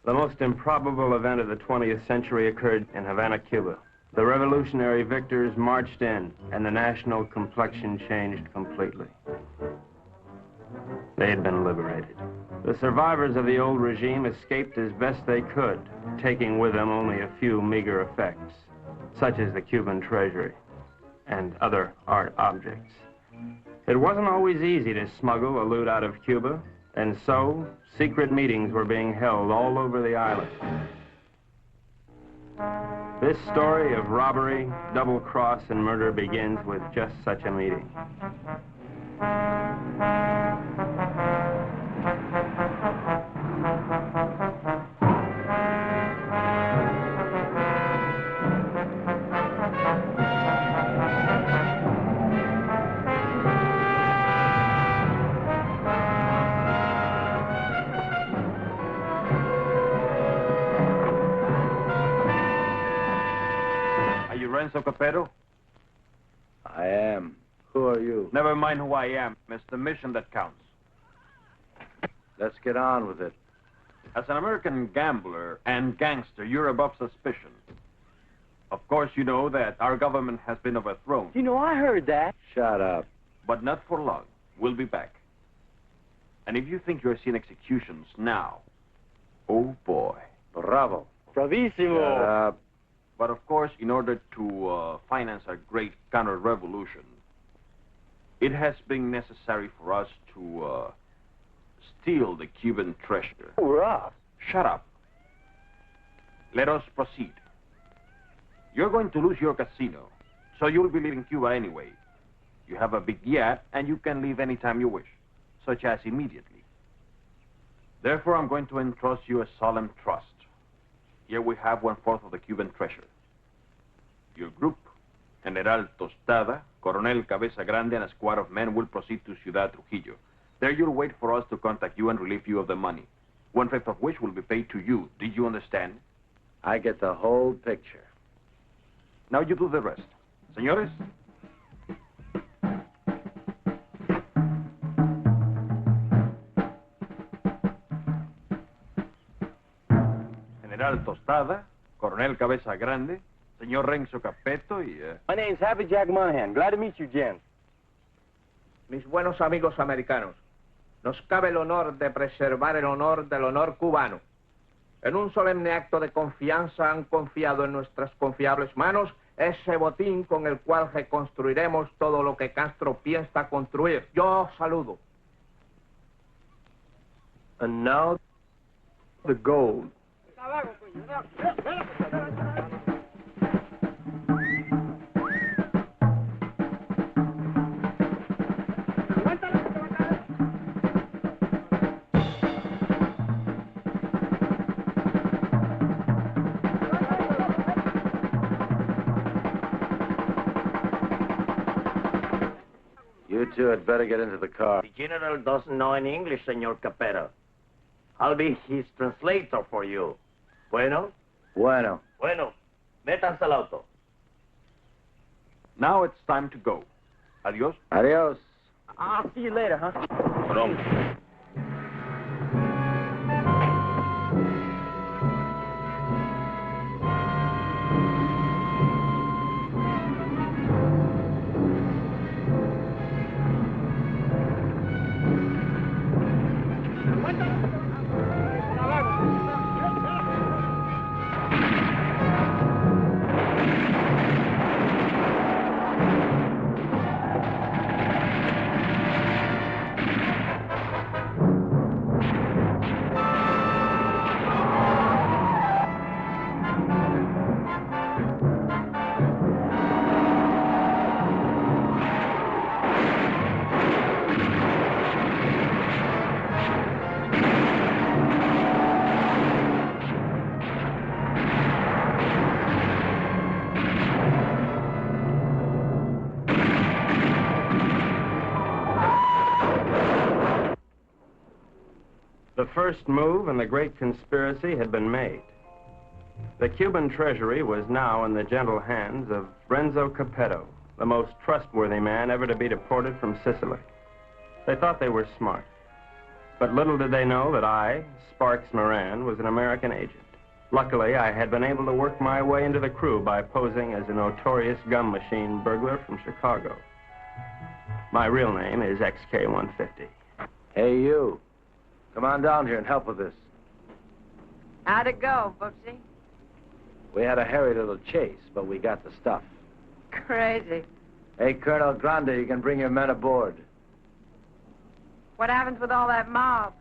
The most improbable event of the 20th century occurred in Havana, Cuba. The revolutionary victors marched in, and the national complexion changed completely. They had been liberated. The survivors of the old regime escaped as best they could, taking with them only a few meager effects, such as the Cuban treasury and other art objects. It wasn't always easy to smuggle a loot out of Cuba, and so secret meetings were being held all over the island. This story of robbery, double cross, and murder begins with just such a meeting. Renzo Capeto? I am. Who are you? Never mind who I am. It's the mission that counts. Let's get on with it. As an American gambler and gangster, you're above suspicion. Of course, you know that our government has been overthrown. You know, I heard that. Shut up. But not for long. We'll be back. And if you think you're seeing executions now, oh boy. Bravo. Bravissimo. Shut up. But of course, in order to finance a great counter-revolution, it has been necessary for us to steal the Cuban treasure. Hurrah! Shut up. Let us proceed. You're going to lose your casino, so you'll be leaving Cuba anyway. You have a big yacht, and you can leave anytime you wish, such as immediately. Therefore, I'm going to entrust you a solemn trust. Here we have 1/4 of the Cuban treasure. Your group, General Tostada, Coronel Cabeza Grande, and a squad of men will proceed to Ciudad Trujillo. There you'll wait for us to contact you and relieve you of the money, 1/5 of which will be paid to you. Did you understand? I get the whole picture. Now you do the rest. Señores? General Tostada, Coronel Cabeza Grande, Señor Renzo Capeto y... My name's Happy Jack Monahan. Glad to meet you, gents. Mis buenos amigos americanos, nos cabe el honor de preservar el honor del honor cubano. En un solemne acto de confianza han confiado en nuestras confiables manos ese botín con el cual reconstruiremos todo lo que Castro piensa construir. Yo os saludo. And now, the gold. You two had better get into the car. The general doesn't know any English, Senor Capeto. I'll be his translator for you. Bueno? Bueno. Bueno. Métanse al auto. Now it's time to go. Adios. Adios. I'll see you later, huh? Pronto. The first move in the great conspiracy had been made. The Cuban treasury was now in the gentle hands of Renzo Capeto, the most trustworthy man ever to be deported from Sicily. They thought they were smart. But little did they know that I, Sparks Moran, was an American agent. Luckily, I had been able to work my way into the crew by posing as a notorious gum machine burglar from Chicago. My real name is XK150. Hey, you. Come on down here and help with this. How'd it go, Boopsy? We had a hairy little chase, but we got the stuff. Crazy. Hey, Colonel Grande, you can bring your men aboard. What happens with all that mob?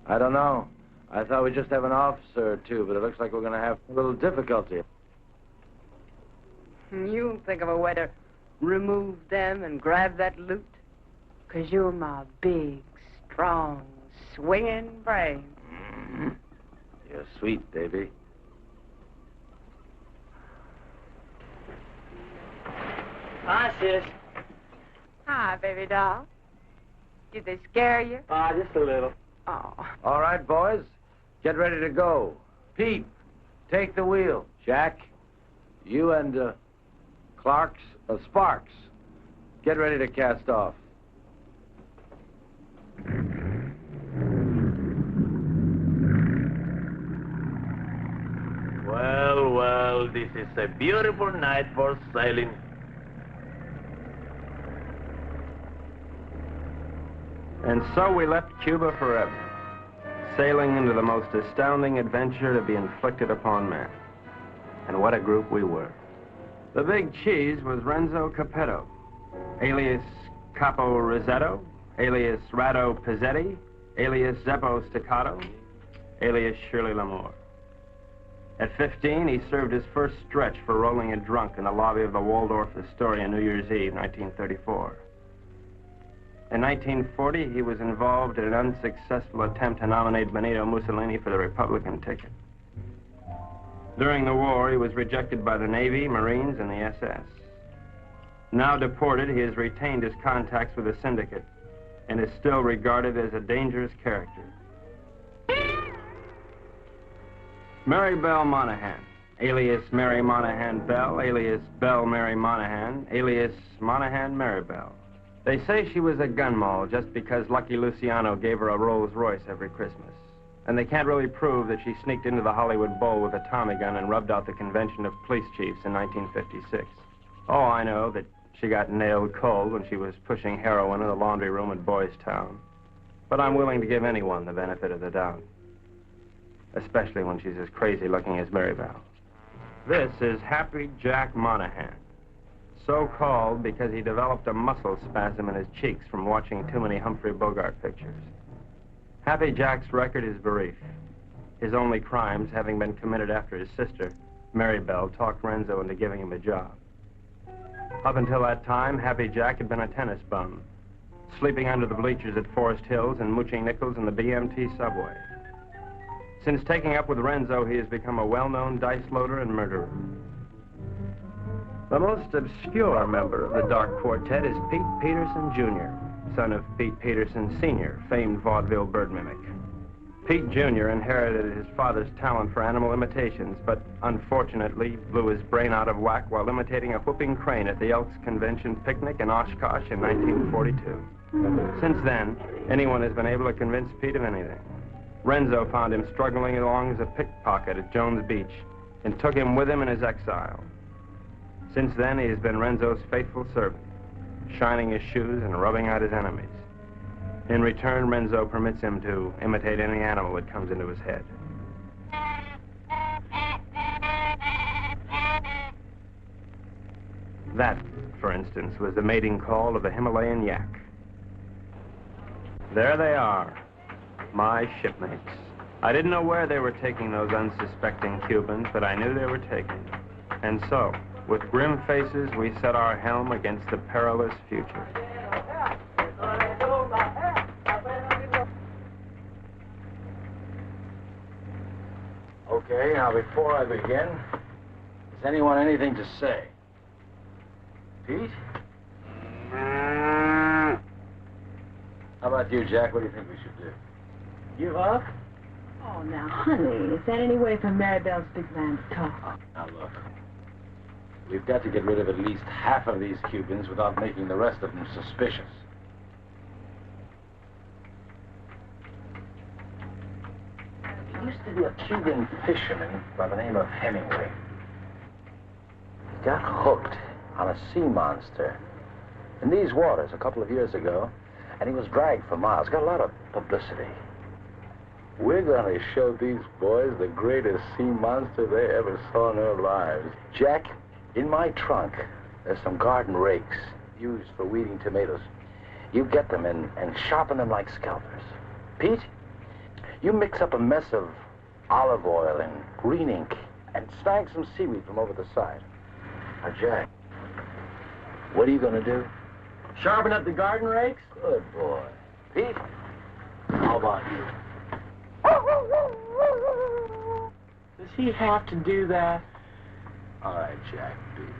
I don't know. I thought we'd just have an officer or two, but it looks like we're going to have a little difficulty. You think of a way to remove them and grab that loot? 'Cause you're my big, strong, swinging brain. Mm-hmm. You're sweet, Davy. Hi, sis. Hi, baby doll. Did they scare you? Just a little. Oh. All right, boys. Get ready to go. Pete, take the wheel. Jack, you and Sparks, get ready to cast off. Well, well, this is a beautiful night for sailing. And so we left Cuba forever, sailing into the most astounding adventure to be inflicted upon man. And what a group we were. The big cheese was Renzo Capeto, alias Capo Rosetto, alias Rado Pizzetti, alias Zeppo Staccato, alias Shirley Lamour. At 15, he served his first stretch for rolling a drunk in the lobby of the Waldorf Astoria New Year's Eve, 1934. In 1940, he was involved in an unsuccessful attempt to nominate Benito Mussolini for the Republican ticket. During the war, he was rejected by the Navy, Marines, and the SS. Now deported, he has retained his contacts with the syndicate and is still regarded as a dangerous character. Mary Belle Monahan, alias Mary Monahan Bell, alias Belle Mary Monahan, alias Monahan Mary Bell. They say she was a gun moll just because Lucky Luciano gave her a Rolls Royce every Christmas. And they can't really prove that she sneaked into the Hollywood Bowl with a Tommy gun and rubbed out the convention of police chiefs in 1956. Oh, I know that she got nailed cold when she was pushing heroin in the laundry room at Boys Town. But I'm willing to give anyone the benefit of the doubt, especially when she's as crazy looking as Mary Bell. This is Happy Jack Monahan, so called because he developed a muscle spasm in his cheeks from watching too many Humphrey Bogart pictures. Happy Jack's record is brief, his only crimes having been committed after his sister, Mary Bell, talked Renzo into giving him a job. Up until that time, Happy Jack had been a tennis bum, sleeping under the bleachers at Forest Hills and mooching nickels in the BMT subway. Since taking up with Renzo, he has become a well-known dice loader and murderer. The most obscure member of the Dark Quartet is Pete Peterson, Jr., son of Pete Peterson, Sr., famed vaudeville bird mimic. Pete Jr. inherited his father's talent for animal imitations, but unfortunately blew his brain out of whack while imitating a whooping crane at the Elks Convention picnic in Oshkosh in 1942. Since then, anyone has been able to convince Pete of anything. Renzo found him struggling along as a pickpocket at Jones Beach and took him with him in his exile. Since then, he has been Renzo's faithful servant, shining his shoes and rubbing out his enemies. In return, Renzo permits him to imitate any animal that comes into his head. That, for instance, was the mating call of the Himalayan yak. There they are, my shipmates. I didn't know where they were taking those unsuspecting Cubans, but I knew they were taking them. And so, with grim faces, we set our helm against the perilous future. Okay, now before I begin, has anyone anything to say? Pete? How about you, Jack? What do you think we should do? Give up? Oh, now, honey, is that any way for Maribel's big man to talk? Now, look. We've got to get rid of at least half of these Cubans without making the rest of them suspicious. used to be a Cuban fisherman by the name of Hemingway. He got hooked on a sea monster in these waters a couple of years ago, and he was dragged for miles. Got a lot of publicity. We're going to show these boys the greatest sea monster they ever saw in their lives. Jack, in my trunk, there's some garden rakes used for weeding tomatoes. You get them and sharpen them like scalpers. Pete, you mix up a mess of olive oil and green ink and snag some seaweed from over the side. Now, Jack, what are you going to do? Sharpen up the garden rakes? Good boy. Pete, how about you? Does he have to do that? All right, Jack, do this.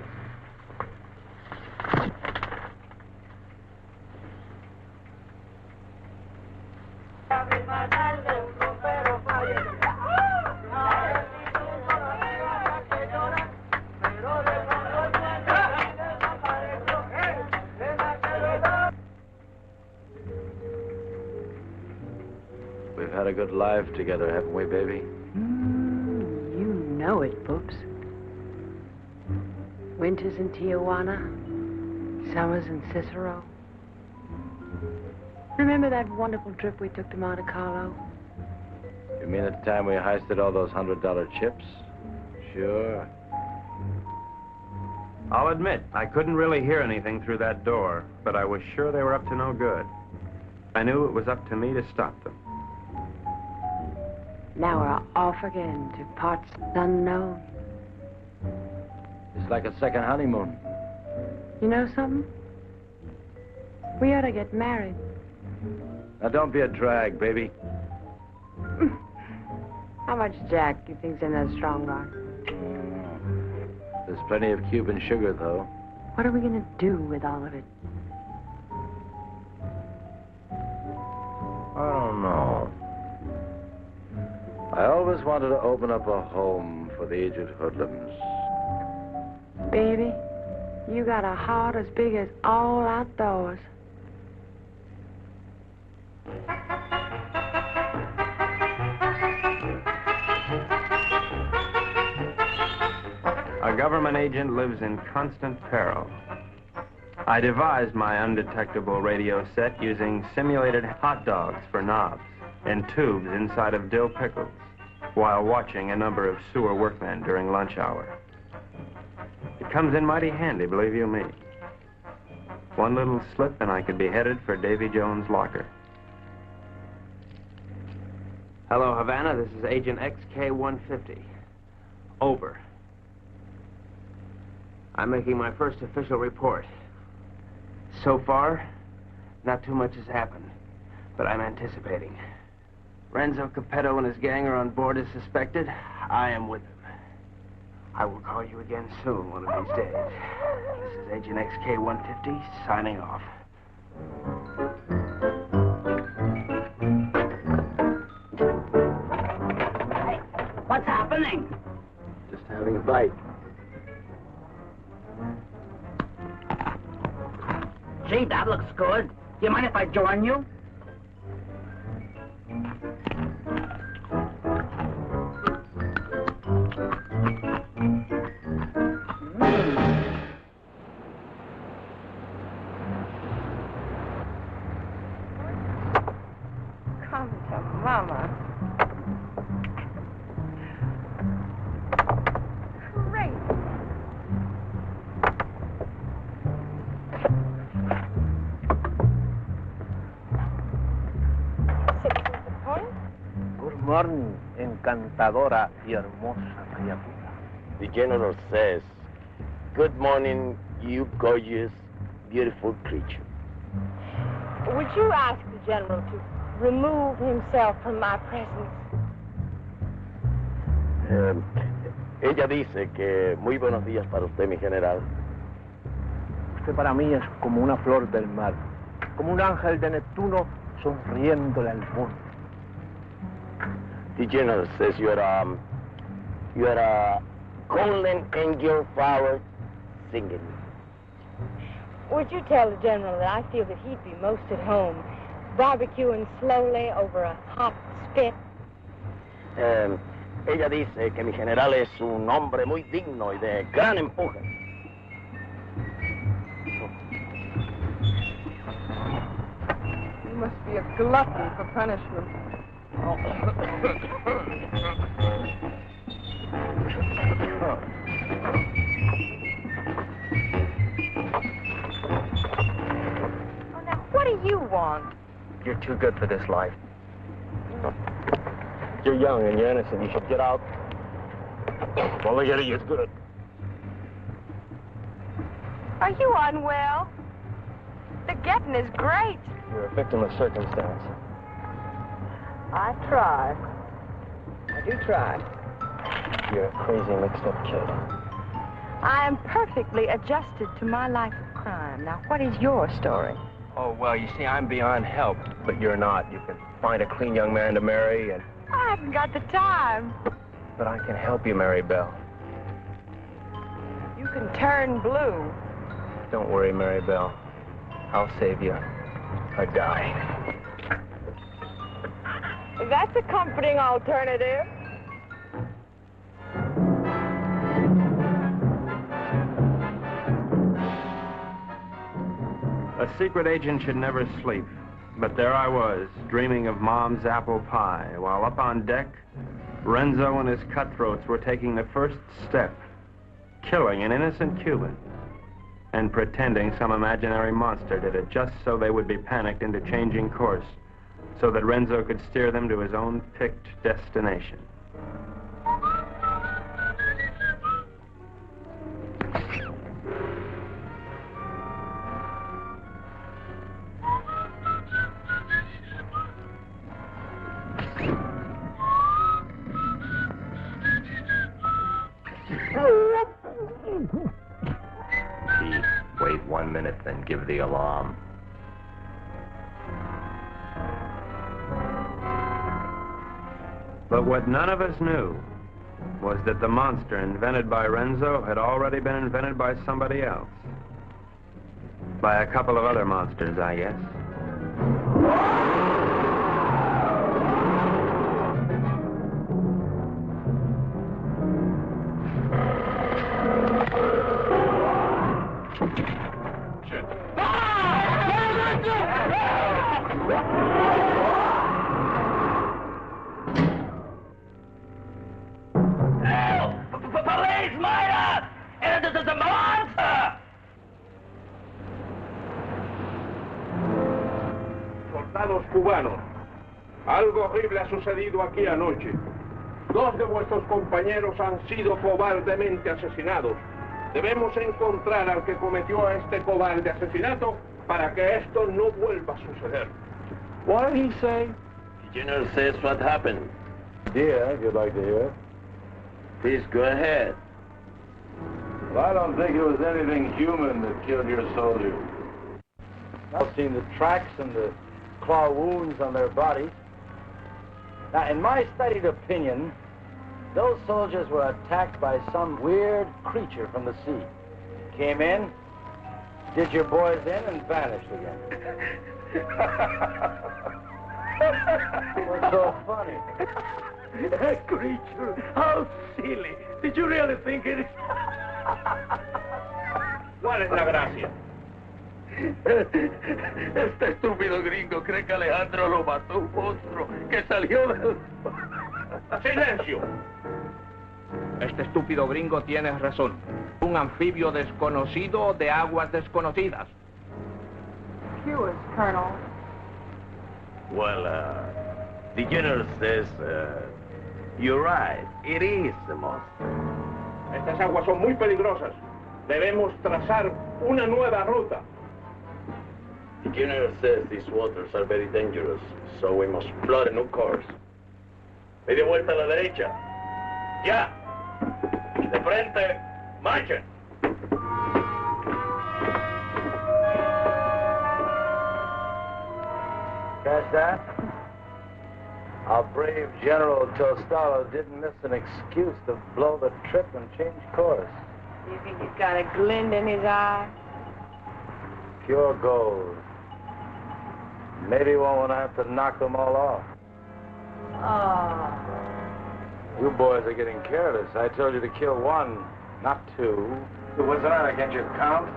We've had a good life together, haven't we, baby? You know it, Boops. Winters in Tijuana, summers in Cicero. Remember that wonderful trip we took to Monte Carlo? You mean at the time we heisted all those $100 chips? Sure. I'll admit, I couldn't really hear anything through that door, but I was sure they were up to no good. I knew it was up to me to stop them. Now we're off again to parts unknown. It's like a second honeymoon. You know something? We ought to get married. Now, don't be a drag, baby. How much Jack do you think's in that strong rock? There's plenty of Cuban sugar, though. What are we going to do with all of it? I don't know. I always wanted to open up a home for the aged hoodlums. Baby, you got a heart as big as all outdoors. A government agent lives in constant peril. I devised my undetectable radio set using simulated hot dogs for knobs and tubes inside of dill pickles while watching a number of sewer workmen during lunch hour. It comes in mighty handy, believe you me. One little slip and I could be headed for Davy Jones' locker. Hello, Havana. This is Agent XK-150. Over. I'm making my first official report. So far, not too much has happened, but I'm anticipating. Renzo Capeto and his gang are on board as suspected. I am with them. I will call you again soon, one of these days. This is Agent XK-150, signing off. Hey, what's happening? Just having a bite. Gee, that looks good. Do you mind if I join you? Come to Mama. Great. Good morning, encantadora y hermosa criatura. The general says, "Good morning, you gorgeous, beautiful creature." Would you ask the general to remove himself from my presence? Ella dice que muy buenos días para usted, mi general. Usted para mí es como una flor del mar, como un ángel de Neptuno sonriéndole al mundo. The general says you're a golden angel flower singing. Would you tell the general that I feel that he'd be most at home, barbecuing slowly over a hot spit? Ella dice que mi general es un hombre muy digno y de gran empuje. You must be a glutton for punishment. Oh, now, what do you want? You're too good for this life. You're young and you're innocent. You should get out. Well, look at it. It's good. Are you unwell? The getting is great. You're a victim of circumstance. I try. I do try. You're a crazy, mixed-up kid. I am perfectly adjusted to my life of crime. Now, what is your story? Oh, well, you see, I'm beyond help, but you're not. You can find a clean young man to marry, and... I haven't got the time. But I can help you, Mary Bell. You can turn blue. Don't worry, Mary Bell. I'll save you a dime. That's a comforting alternative. A secret agent should never sleep. But there I was, dreaming of Mom's apple pie, while up on deck, Renzo and his cutthroats were taking the first step, killing an innocent Cuban, and pretending some imaginary monster did it just so they would be panicked into changing course, so that Renzo could steer them to his own picked destination. Wait 1 minute, then give the alarm. But what none of us knew was that the monster invented by Renzo had already been invented by somebody else. By a couple of other monsters, I guess. Soldados cubanos, algo horrible ha sucedido aquí anoche. 2 de vuestros compañeros han sido cobardemente asesinados. Debemos encontrar al que cometió este cobarde asesinato para que esto no vuelva a suceder. What did he say? The general says what happened. Yeah, if you'd like to hear it. Please go ahead. Well, I don't think it was anything human that killed your soldiers. I've seen the tracks and the claw wounds on their bodies. Now, in my studied opinion, those soldiers were attacked by some weird creature from the sea. Came in, did your boys in, and vanished again. What's so funny? A creature? How silly. Did you really think it? ¿Cuál es la gracia? Este estúpido gringo cree que Alejandro lo mató un monstruo que salió del... ¡Silencio! Este estúpido gringo tiene razón. Un anfibio desconocido de aguas desconocidas. Yours, Colonel. Well, the general says, you're right. It is a monster. Estas aguas son muy peligrosas. Debemos trazar una nueva ruta. The general says these waters are very dangerous, so we must plot a new course. Media vuelta a la derecha. Ya. De frente. Marchen. Catch that? Our brave General Tostalo didn't miss an excuse to blow the trip and change course. Do you think he's got a glint in his eye? Pure gold. Maybe one will have to knock them all off. Oh. You boys are getting careless. I told you to kill one, not two. What's the matter? Can't you count?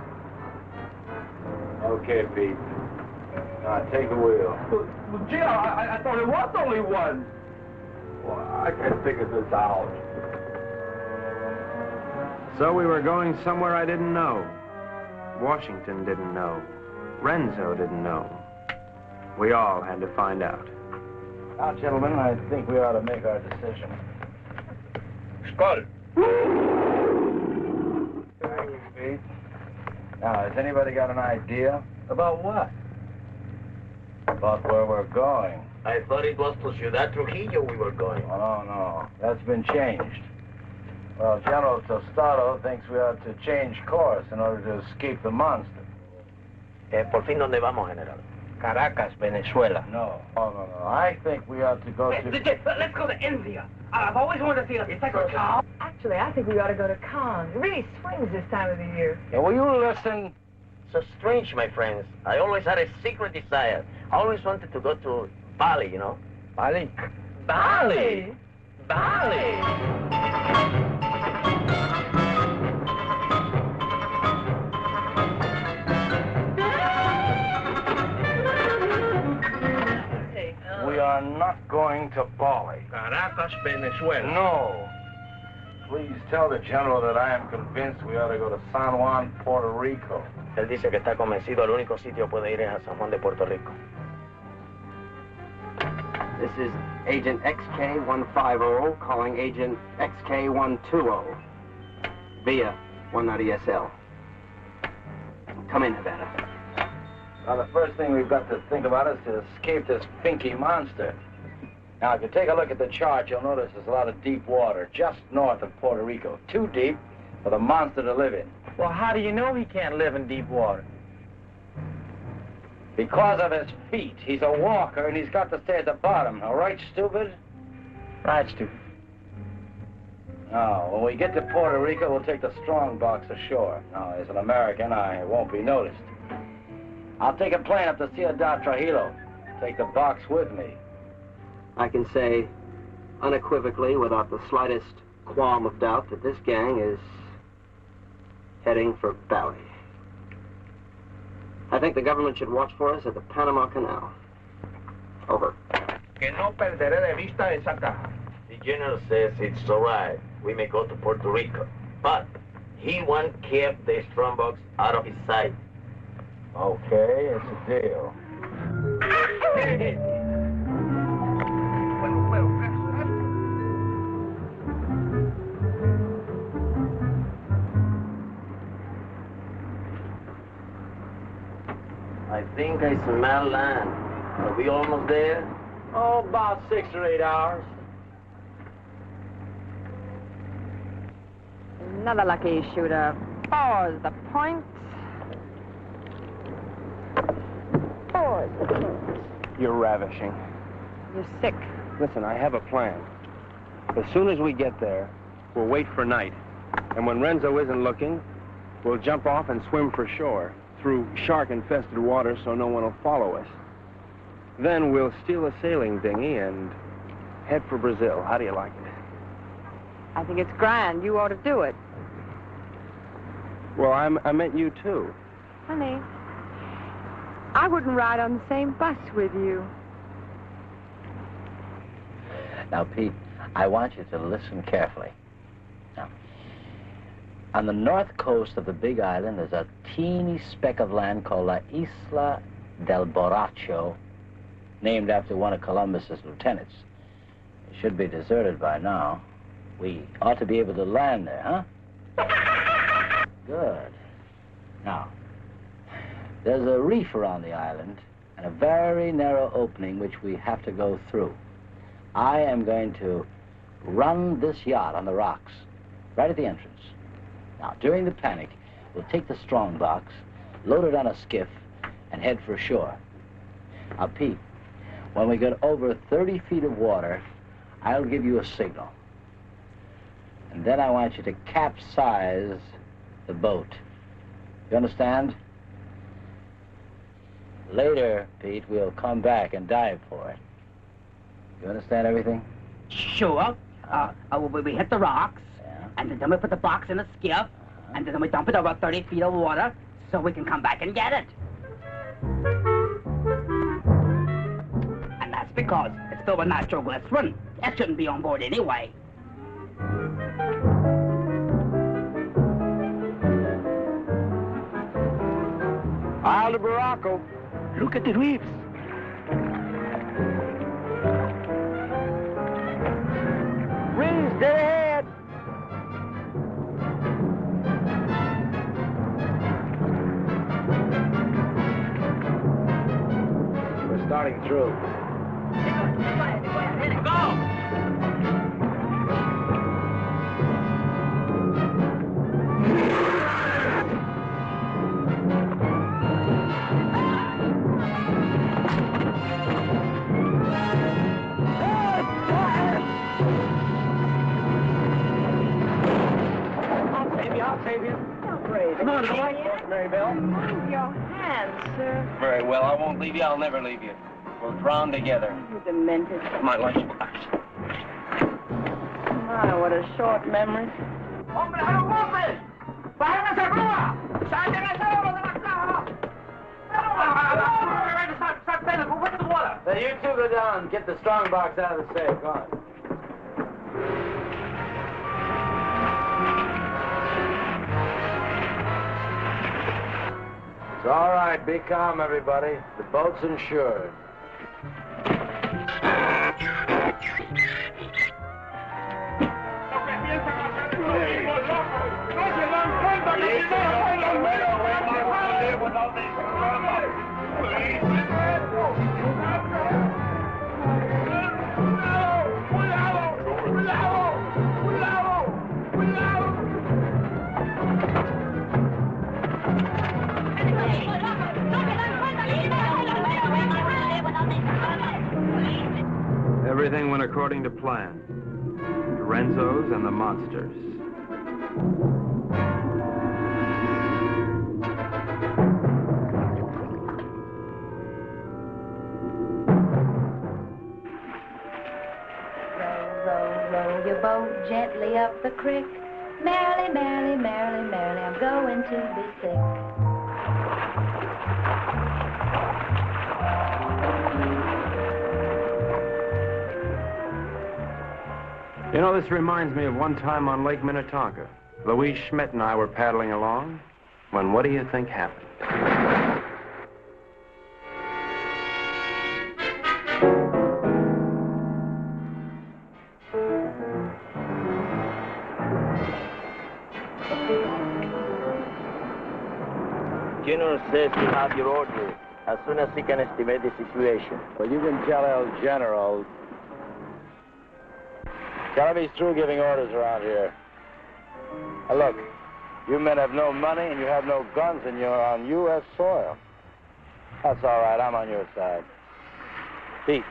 Okay, Pete. Now, take the wheel. Well, gee, I thought it was only one. Well, I can't figure this out. So we were going somewhere I didn't know. Washington didn't know. Renzo didn't know. We all had to find out. Now, gentlemen, I think we ought to make our decision. Skull. Thank you, Pete. Now, has anybody got an idea? About what? About where we're going. I thought it was to Ciudad Trujillo we were going. Oh, no. That's been changed. Well, General Tostado thinks we ought to change course in order to escape the monster. Por fin, ¿dónde vamos, General? Caracas, Venezuela. No. No. I think we ought to go to... Let's go to India. I've always wanted to see a cycle cow. Actually, I think we ought to go to Cannes. It really swings this time of the year. Yeah, will you listen? So strange, my friends. I always had a secret desire. I always wanted to go to Bali, you know? Bali? Bali! We are not going to Bali. Caracas, Venezuela. No. Please tell the General that I am convinced we ought to go to San Juan, Puerto Rico. Él dice que está convencido, el único sitio puede ir es a San Juan de Puerto Rico. This is Agent XK150 calling Agent XK120 via 190SL. Come in, Havana. Now, the first thing we've got to think about is to escape this pinky monster. Now, if you take a look at the chart, you'll notice there's a lot of deep water just north of Puerto Rico. Too deep for the monster to live in. Well, how do you know he can't live in deep water? Because of his feet. He's a walker, and he's got to stay at the bottom. All right, stupid? Right, stupid. Now, when we get to Puerto Rico, we'll take the strong box ashore. Now, as an American, I won't be noticed. I'll take a plane up to Ciudad Trujillo. Take the box with me. I can say unequivocally, without the slightest qualm of doubt, that this gang is heading for Bali. I think the government should watch for us at the Panama Canal. Over. Que no perderé de vista esa caja. The general says it's all right. We may go to Puerto Rico. But he won't keep the strong box out of his sight. Okay, it's a deal. I think I smell land. Are we almost there? Oh, about 6 or 8 hours. Another lucky shooter. Four's the point. Four's the point. You're ravishing. You're sick. Listen, I have a plan. As soon as we get there, we'll wait for night. And when Renzo isn't looking, we'll jump off and swim for shore through shark-infested water so no one will follow us. Then we'll steal a sailing dinghy and head for Brazil. How do you like it? I think it's grand. You ought to do it. Well, I meant you, too. Honey, I wouldn't ride on the same bus with you. Now, Pete, I want you to listen carefully. Now, on the north coast of the Big Island, there's a teeny speck of land called La Isla del Borracho, named after one of Columbus's lieutenants. It should be deserted by now. We ought to be able to land there, huh? Good. Now, there's a reef around the island and a very narrow opening which we have to go through. I am going to run this yacht on the rocks, right at the entrance. Now, during the panic, we'll take the strong box, load it on a skiff, and head for shore. Now, Pete, when we get over 30 feet of water, I'll give you a signal. And then I want you to capsize the boat. You understand? Later, Pete, we'll come back and dive for it. You understand everything? Sure. We hit the rocks, and then we put the box in a skiff, and then we dump it over 30 feet of water so we can come back and get it. And that's because it's filled with nitroglycerin. That shouldn't be on board anyway. Isle of Morocco. Look at the reefs. Rings dead ahead. We're starting through. Go! Come on, Marybelle. Mind your hands, sir. Very well, I won't leave you. I'll never leave you. We'll drown together. You demented. My lunchbox. My, what a short memory. ¡Hombre, a los golpes! ¡Bájense a grúa! ¡Salten al cerebro de la caja! Now, you two go down and get the strong box out of the safe. Go on. It's all right. Be calm, everybody. The boat's insured. Everything went according to plan. The Renzos and the monsters. Row your boat gently up the creek. Merrily, merrily, merrily, merrily, I'm going to be sick. You know, this reminds me of one time on Lake Minnetonka. Louise Schmidt and I were paddling along when what do you think happened? General says you have your orders as soon as he can estimate the situation. Well, you can tell El General. Tell him he's through giving orders around here. Now, look, you men have no money and you have no guns and you're on U.S. soil. That's all right. I'm on your side. Pete,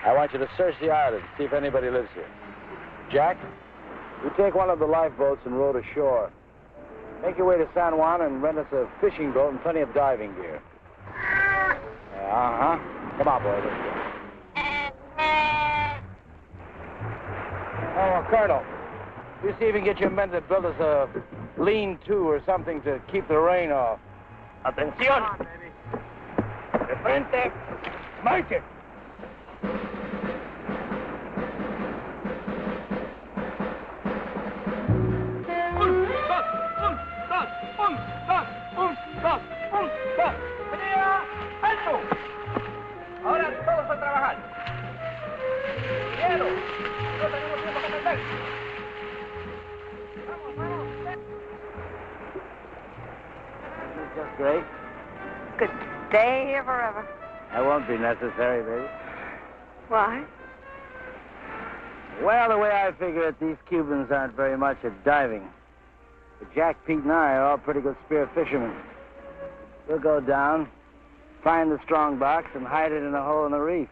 I want you to search the island, see if anybody lives here. Jack, you take one of the lifeboats and row to shore. Make your way to San Juan and rent us a fishing boat and plenty of diving gear. Uh-huh. Come on, boy, let's go. Oh, Colonel, you see if you can get your men to build us a lean-to or something to keep the rain off. Atención! De frente, marche! Ahora todos a trabajar. Quiero. No tenemos tiempo que perder. Vamos, vamos. This is just great. Could stay here forever. That won't be necessary, baby. Why? Well, the way I figure it, these Cubans aren't very much at diving. But Jack, Pete, and I are all pretty good spear fishermen. We'll go down, find the strong box, and hide it in a hole in the reef.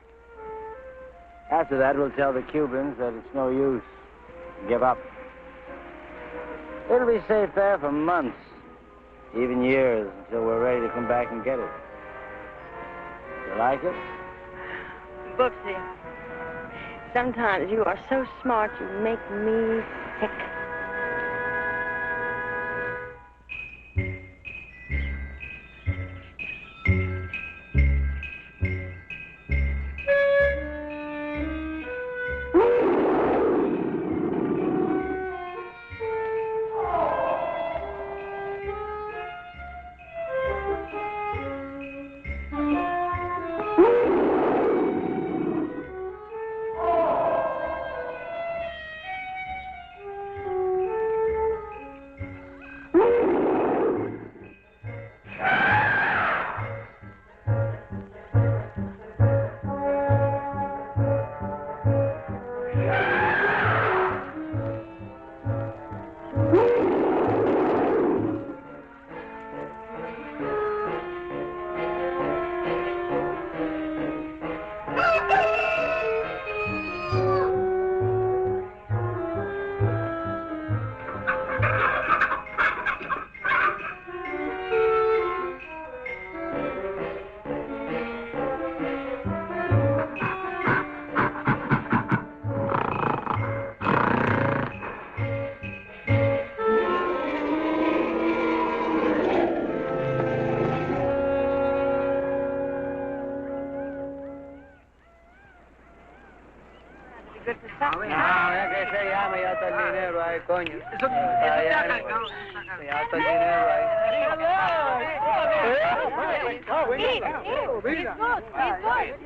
After that, we'll tell the Cubans that it's no use. Give up. It'll be safe there for months, even years, until we're ready to come back and get it. You like it? Booksy. Sometimes you are so smart you make me sick.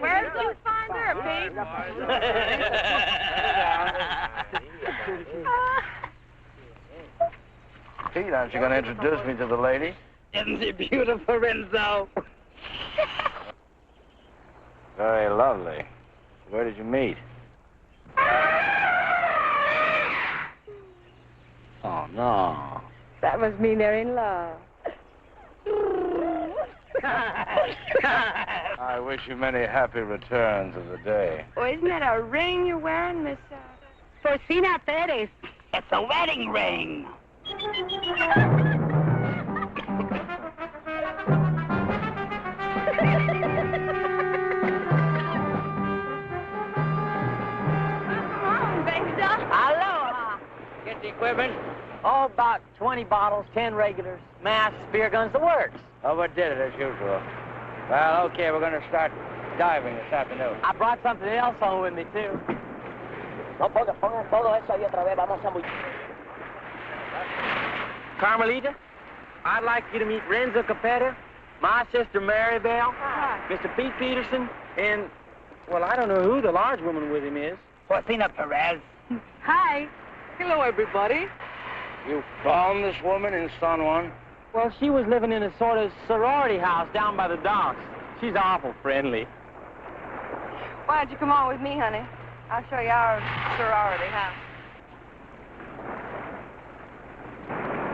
Where did you find her, Pete? Pete, aren't you going to introduce me to the lady? Isn't she beautiful, Renzo? Very lovely. Where did you meet? Oh, no. That must mean they're in love. I wish you many happy returns of the day. Oh, isn't that a ring you're wearing, Miss Porcina Perez? It's a wedding ring. Aloha. Get the equipment. Oh, about 20 bottles, 10 regulars, masks, beer guns, the works. Overdid it as usual. Well, okay, we're going to start diving this afternoon. I brought something else home with me, too. No, pongan todo eso ahí otra vez. Vamos a muy... Carmelita, I'd like you to meet Renzo Capeto, my sister Maribel, Mr. Pete Peterson, and, well, I don't know who the large woman with him is. Porcina Perez. Hi. Hello, everybody. You found this woman in San Juan? Well, she was living in a sort of sorority house down by the docks. She's awful friendly. Why don't you come on with me, honey? I'll show you our sorority house.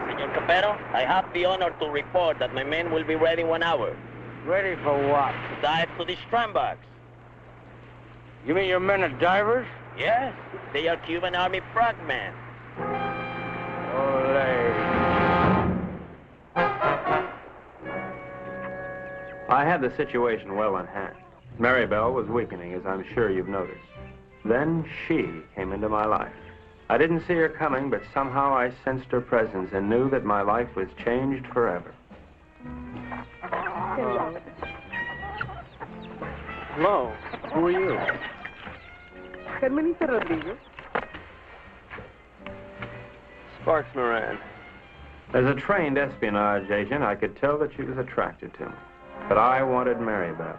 Senor Capeto, I have the honor to report that my men will be ready in 1 hour. Ready for what? To dive to the strandbox. You mean your men are divers? Yes, they are Cuban Army frogmen. I had the situation well in hand. Maribel was weakening, as I'm sure you've noticed. Then she came into my life. I didn't see her coming, but somehow I sensed her presence and knew that my life was changed forever. Hello. Who are you? Carmelita Rodriguez. Sparks Moran. As a trained espionage agent, I could tell that she was attracted to me. But I wanted Maribel,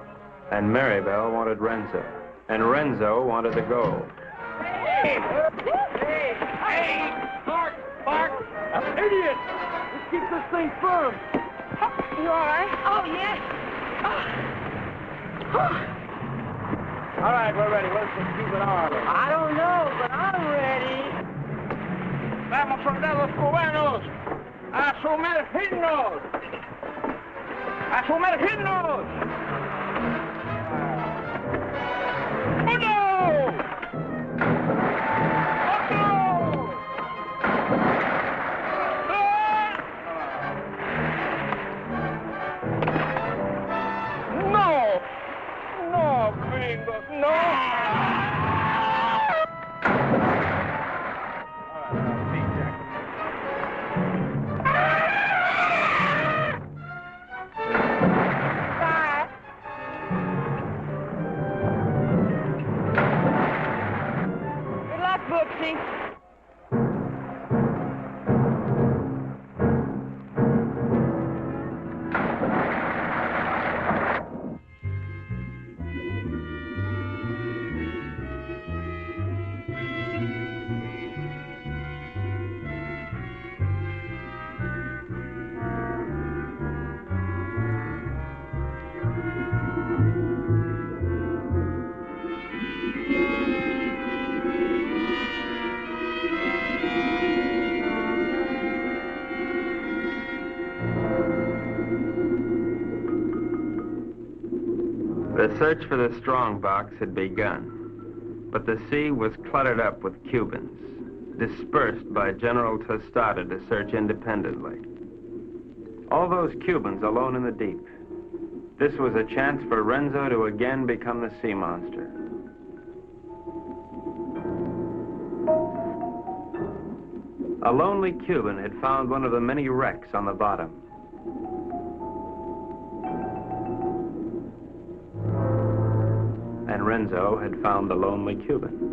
and Maribel wanted Renzo, and Renzo wanted the gold. Hey! Spark! Idiot! Let's keep this thing firm. You all right? Oh, yes. All right, we're ready. Let's just keep it on. I don't know, but I'm ready. Vamos, soldados cubanos, a sumergirnos. ¡A sumergirnos! ¡Uno! ¡Otro! ¡No! ¡No, gringos! ¡No! The search for the strong box had begun, but the sea was cluttered up with Cubans, dispersed by General Tostada to search independently. All those Cubans alone in the deep. This was a chance for Renzo to again become the sea monster. A lonely Cuban had found one of the many wrecks on the bottom. And Renzo had found the lonely Cuban.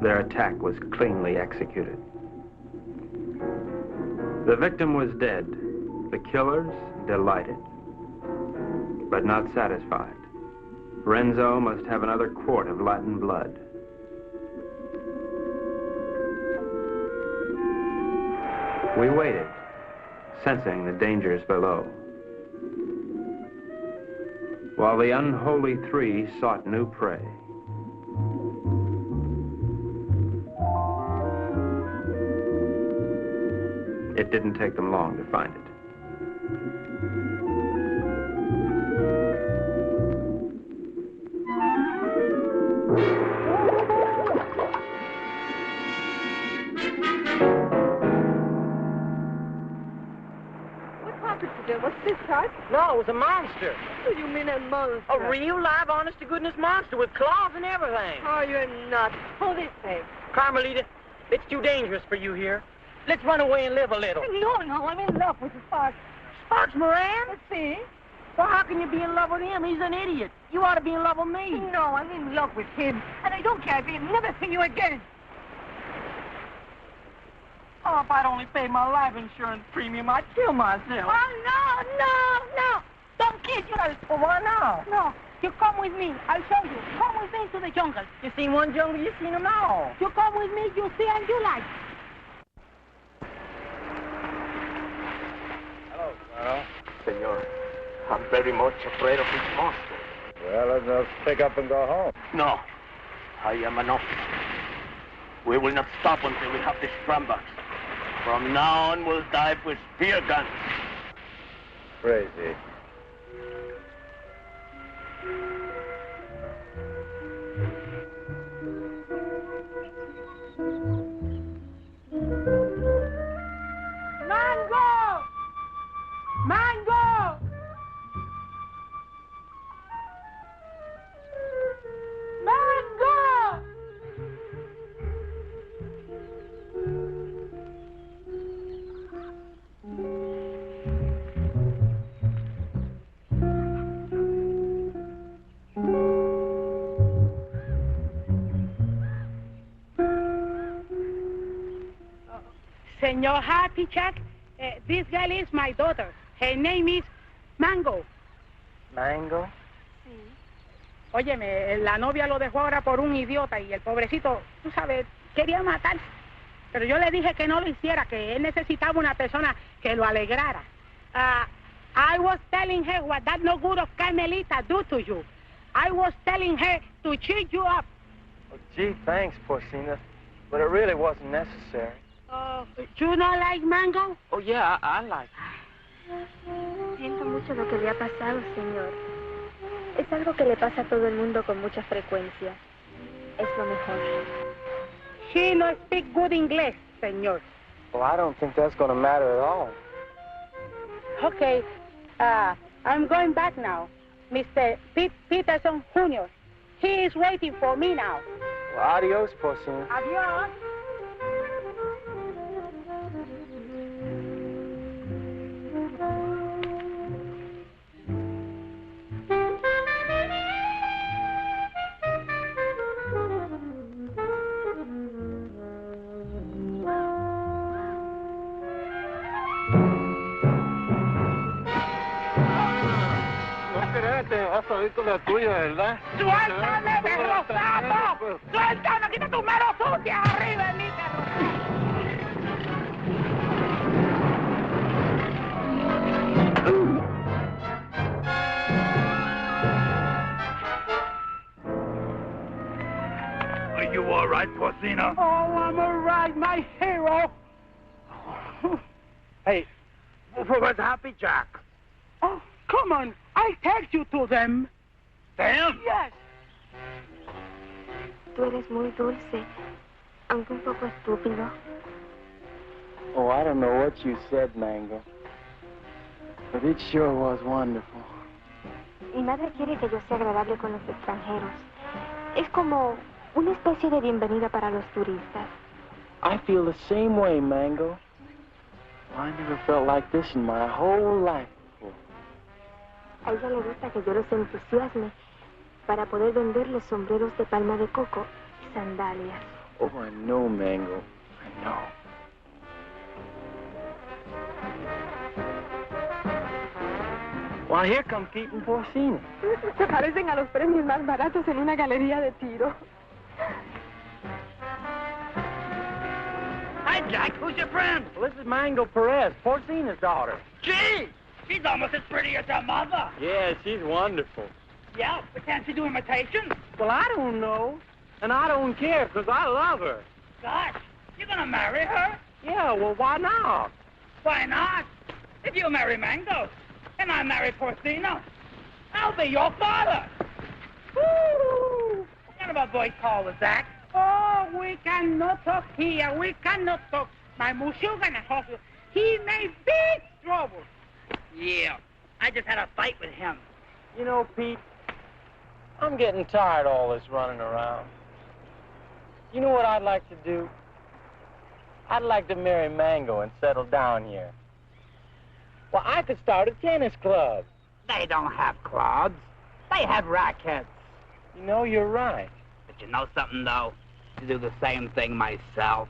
Their attack was cleanly executed. The victim was dead. The killers delighted, but not satisfied. Renzo must have another quart of Latin blood. We waited, sensing the dangers below, while the unholy three sought new prey. It didn't take them long to find it. What happened to them? Was this cut? No, it was a monster. What do you mean a monster? A real, live, honest-to-goodness monster with claws and everything. Oh, you're nuts. Hold this thing. Carmelita, it's too dangerous for you here. Let's run away and live a little. No, I'm in love with Sparks. Sparks Moran? Let's see. Well, how can you be in love with him? He's an idiot. You ought to be in love with me. No, I'm in love with him. And I don't care if he'll never see you again. Oh, if I'd only paid my life insurance premium, I'd kill myself. Oh, no. Don't kid yourself. Well, why not? No. You come with me. I'll show you. Come with me to the jungle. You seen one jungle, you seen them all. You come with me, you see and you like. Senor, I'm very much afraid of this monster. Well, let's pick up and go home. No, I am an officer. We will not stop until we have this strongbox. From now on, we'll dive with spear guns. Crazy. Mango! Mango! Senor Happy Chuck, this girl is my daughter. Her name is Mango. ¿Mango? Sí. Óyeme, la novia lo dejó ahora por un idiota y el pobrecito, tú sabes, quería matarse. Pero yo le dije que no lo hiciera, que él necesitaba una persona que lo alegrara. I was telling her what that no good of Carmelita do to you. I was telling her to cheer you up. Oh, gee, thanks, Porcina. But it really wasn't necessary. You not like Mango? Oh, yeah, I like it. Siento mucho lo que le ha pasado, señor. Es algo que le pasa a todo el mundo con mucha frecuencia. Es lo mejor. She no speak good English, señor. Well, I don't think that's going to matter at all. Okay, I'm going back now. Mr. Peterson Jr. He is waiting for me now. Well, adios, Porcina. Adios. todito la tuya, ¿verdad? ¡Suéltame, perro sapo! ¡Suéltame! ¡Quita tus manos sucias arriba de mí, perro! Are you all right, Porcino? Oh, I'm all right, my hero. Hey, where's Happy Jack? Oh, come on. I'll take you to them. Them? Yes. Tú eres muy dulce, aunque un poco estúpido. Oh, I don't know what you said, Mango, but it sure was wonderful. Mi madre quiere que yo sea agradable con los extranjeros. Es como una especie de bienvenida para los turistas. I feel the same way, Mango. I never felt like this in my whole life before. A ella le gusta que yo los entusiasme para poder venderles sombreros de palma de coco y sandalias. Oh, I know, Mango. I know. Well, here come Pete and Porcino. Se parecen a los premios más baratos en una galería de tiro. Hi, Jack. Who's your friend? Well, this is Mango Perez, Porcino's daughter. Gee! She's almost as pretty as her mother. Yeah, she's wonderful. Yeah, but can't she do imitations? Well, I don't know. And I don't care, because I love her. Gosh, you're gonna marry her? Yeah, well, why not? Why not? If you marry Mango, and I marry Porcino, I'll be your father. Woo! What kind of a boy call is that? Oh, we cannot talk here. We cannot talk. My Mushuga in the hospital. He made big trouble. Yeah, I just had a fight with him. You know, Pete, I'm getting tired of all this running around. You know what I'd like to do? I'd like to marry Mango and settle down here. Well, I could start a tennis club. They don't have clubs. They have rackets. You know, you're right. But you know something, though? To do the same thing myself.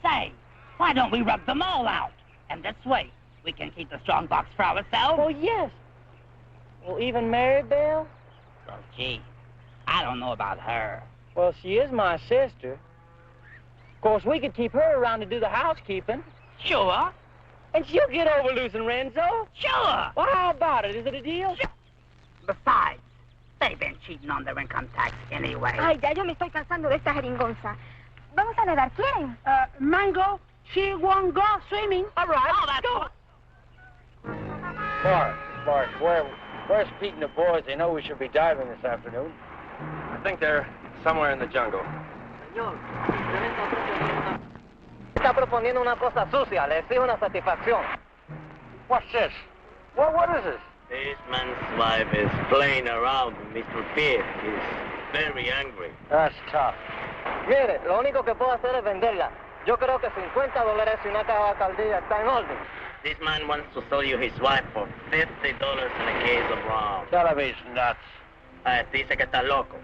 Say, why don't we rub them all out? And this way, we can keep the strong box for ourselves. Oh, yes. Well, even Maribel? Oh, gee, I don't know about her. Well, she is my sister. Of course, we could keep her around to do the housekeeping. Sure. And she'll get over losing Renzo. Sure. Well, how about it? Is it a deal? Sure. Besides, they've been cheating on their income tax anyway. Ay, ya yo me estoy cansando de esta jeringonza. Vamos a nadar, ¿quieren? Mango, she won't go swimming. All right. Oh, that's go. Bart, where's Pete and the boys? They know we should be diving this afternoon. I think they're somewhere in the jungle. Señor, está proponiendo una cosa sucia. Le exijo una satisfacción. What's this? What is this? This man's wife is playing around with Mr. Pete. He's very angry. That's tough. Mire, lo único que puedo hacer es venderla. Yo creo que $50 y una caja de caldilla está en orden. This man wants to sell you his wife for $50 and a case of rum. Television nuts. Dice que está loco.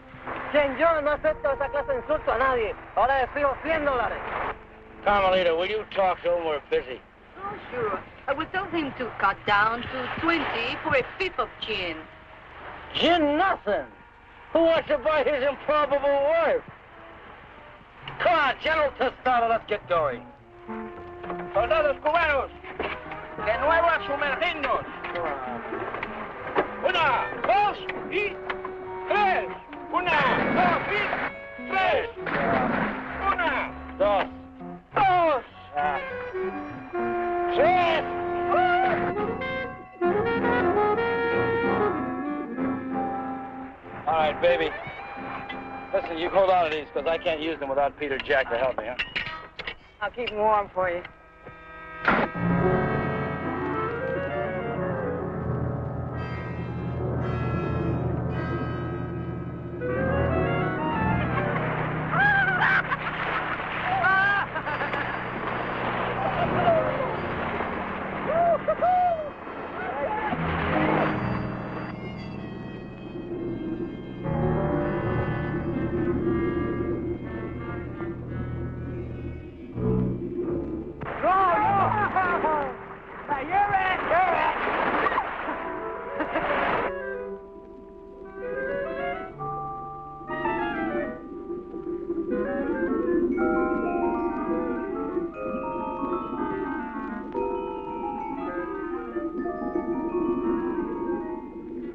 Quien yo no acepto esa clase de insulto a nadie. Ahora le exijo $100. Carmelita, will you talk to him? We're busy. Oh, sure. I will tell him to cut down to 20 for a fifth of gin. Gin nothing. Who wants to buy his improbable wife? Come on, General Tostado, let's get going. Soldados cubanos, de nuevo a sumergirnos. 1, 2 y 3. 1, 2 y 3. 1, 2, 2. 3. All right, baby. Listen, you hold on to these, because I can't use them without Peter Jack to help me, huh? I'll keep them warm for you.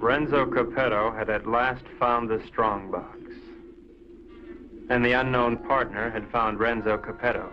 Renzo Capeto had at last found the strongbox. And the unknown partner had found Renzo Capeto.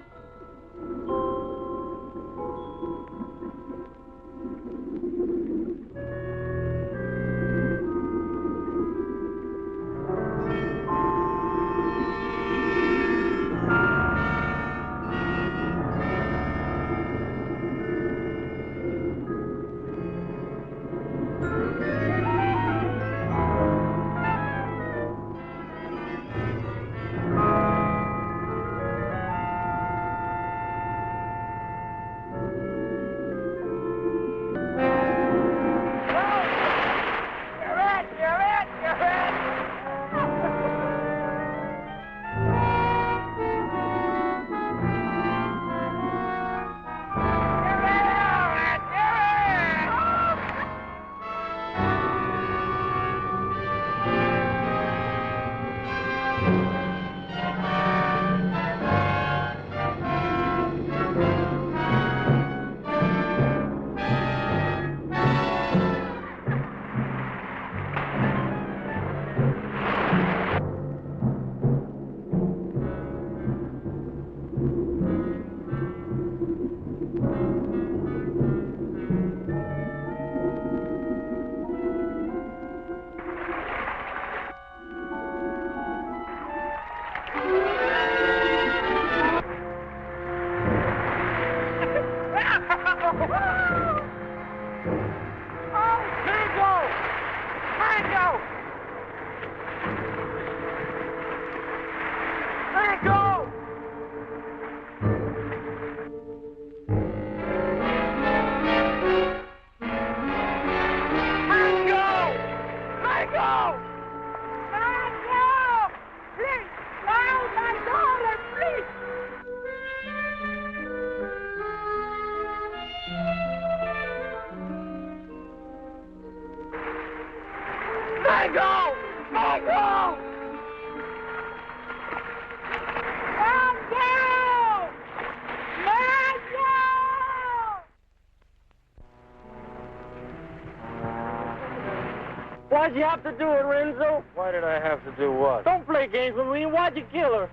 Why'd you have to do it, Renzo? Why did I have to do what? Don't play games with me. Why'd you kill her?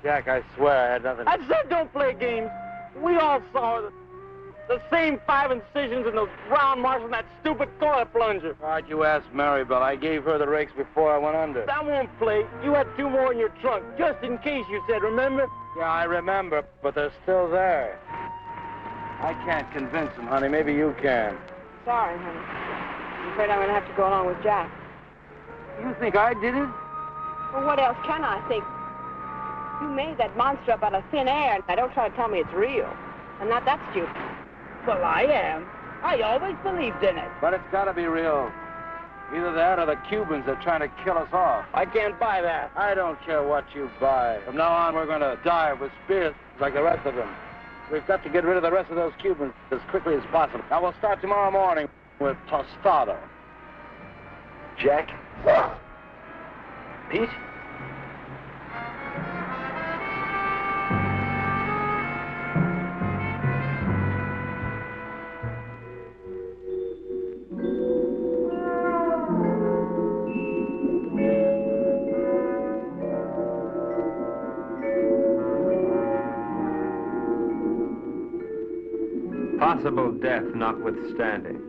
Jack, I swear I had nothing. I said don't play games. We all saw the same 5 incisions in those round marks on that stupid toilet plunger. Why'd you ask Maribel? I gave her the rakes before I went under. That won't play. You had 2 more in your trunk, just in case, you said, remember? Yeah, I remember, but they're still there. I can't convince them, honey. Maybe you can. Sorry, honey. I'm afraid I'm going to have to go along with Jack. You think I did it? Well, what else can I think? You made that monster up out of thin air. Now, don't try to tell me it's real. I'm not that stupid. Well, I am. I always believed in it. But it's got to be real. Either that or the Cubans are trying to kill us off. I can't buy that. I don't care what you buy. From now on, we're going to dive with spears like the rest of them. We've got to get rid of the rest of those Cubans as quickly as possible. Now, we'll start tomorrow morning with Tostado. Jack? Pete? Possible death notwithstanding,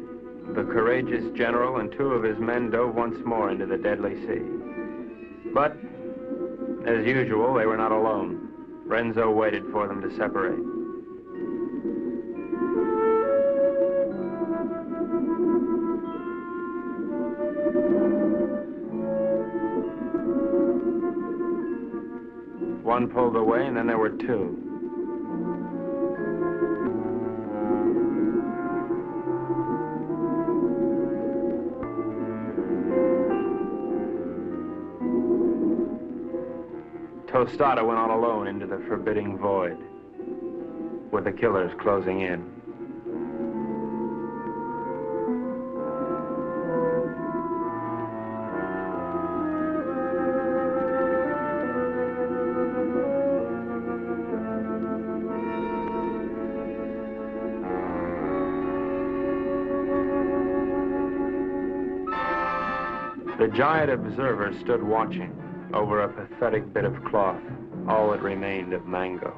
the courageous general and 2 of his men dove once more into the deadly sea. But, as usual, they were not alone. Renzo waited for them to separate. One pulled away, and then there were 2. Tostado went on alone into the forbidding void, with the killers closing in. The giant observer stood watching over a pathetic bit of cloth, all that remained of Mango.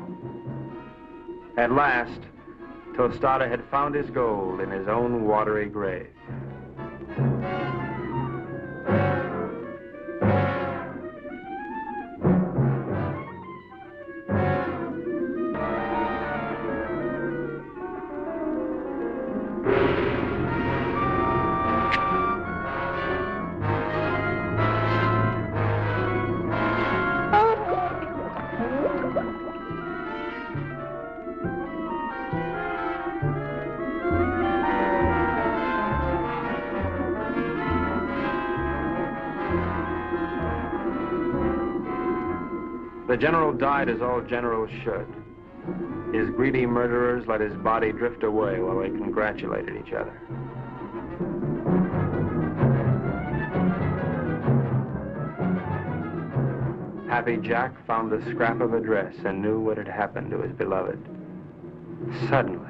At last, Tostada had found his gold in his own watery grave. The general died as all generals should. His greedy murderers let his body drift away while they congratulated each other. Happy Jack found the scrap of a dress and knew what had happened to his beloved. Suddenly,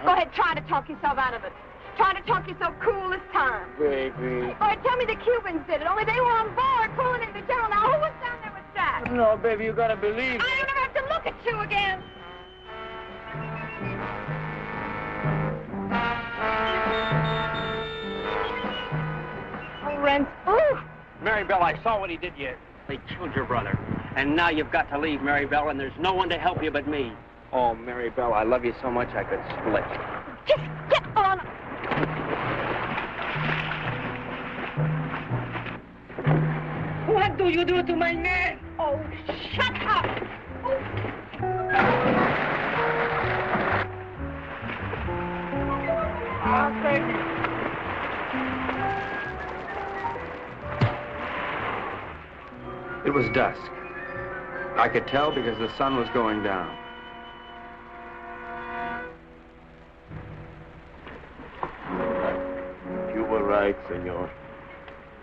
Go ahead, try to talk yourself out of it. Try to talk yourself cool this time. Baby. All right, tell me the Cubans did it, only they were on board pulling in the general. Now, who was down there with Jack? No, baby, you gotta believe me. I don't ever have to look at you again. Oh, Renzo. Oh. Mary Bell, I saw what he did you. They killed your brother. And now you've got to leave, Mary Bell, and there's no one to help you but me. Oh, Mary Bell, I love you so much I could split. Just get on. What do you do to my man? Oh, shut up. I'll take it. it was dusk. I could tell because the sun was going down. You were right, senor.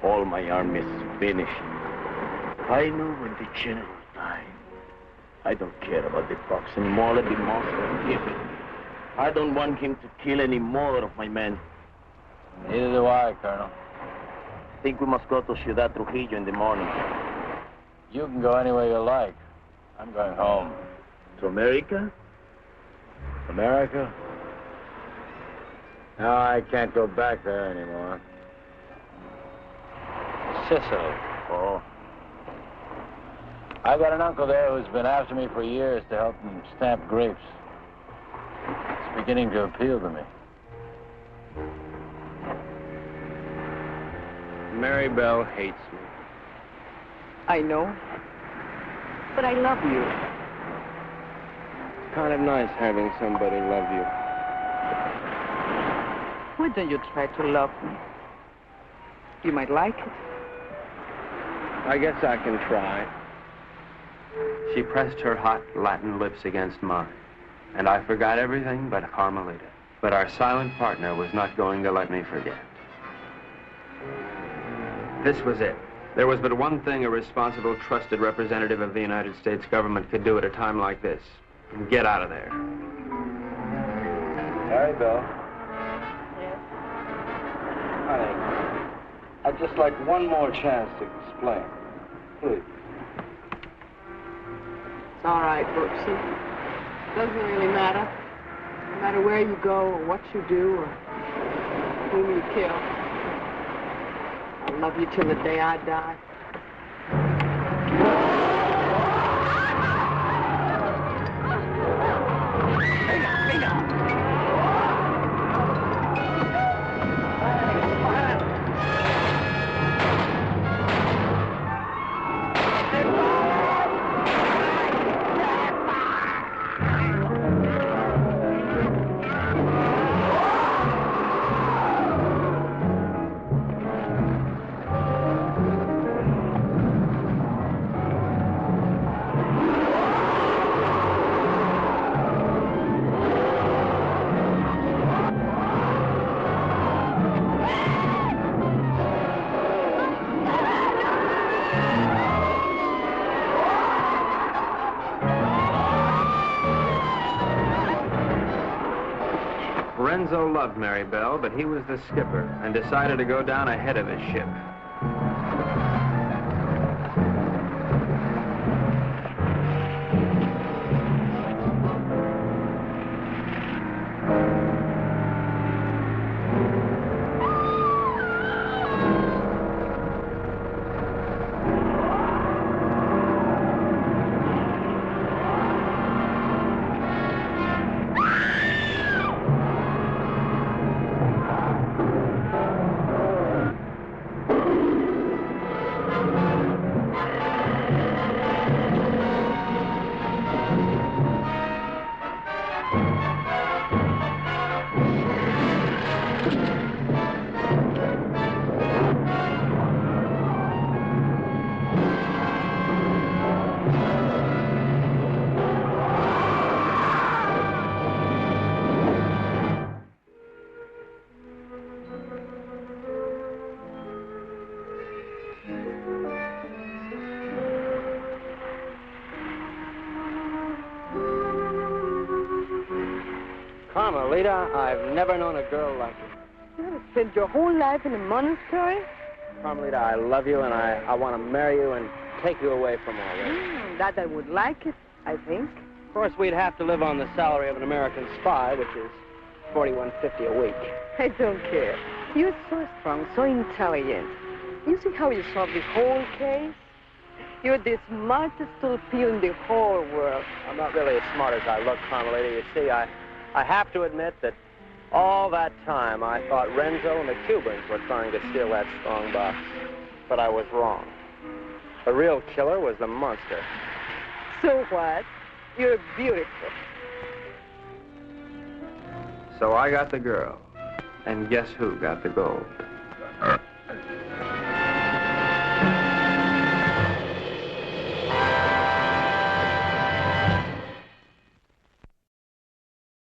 All my army is finished. I know when the general died. I don't care about the fox anymore. Let the monster kill him. I don't want him to kill any more of my men. Neither do I, Colonel. I think we must go to Ciudad Trujillo in the morning. You can go anywhere you like. I'm going home. To America? America? No, I can't go back there anymore. Sicily. Oh. I got an uncle there who's been after me for years to help him stamp grapes. It's beginning to appeal to me. Mary Bell hates me. I know. But I love you. It's kind of nice having somebody love you. Why don't you try to love me? You might like it. I guess I can try. She pressed her hot Latin lips against mine, and I forgot everything but Carmelita. But our silent partner was not going to let me forget. This was it. There was but one thing a responsible, trusted representative of the United States government could do at a time like this. Get out of there. Mary Bell. Yes? Honey, I'd just like one more chance to explain. Please. It's all right, Brooksy. Doesn't really matter. No matter where you go or what you do or whom you kill. I'll love you till the day I die. Renzo loved Mary Bell, but he was the skipper and decided to go down ahead of his ship. Carmelita, I've never known a girl like you. You have spent your whole life in a monastery? Carmelita, I love you, and I want to marry you and take you away from all this. That I would like it, I think. Of course, we'd have to live on the salary of an American spy, which is $41.50 a week. I don't care. You're so strong, so intelligent. You see how you solved the whole case? You're the smartest little pea in the whole world. I'm not really as smart as I look, Carmelita. You see, I have to admit that all that time I thought Renzo and the Cubans were trying to steal that strong box. But I was wrong. The real killer was the monster. So what? You're beautiful. So I got the girl. And guess who got the gold?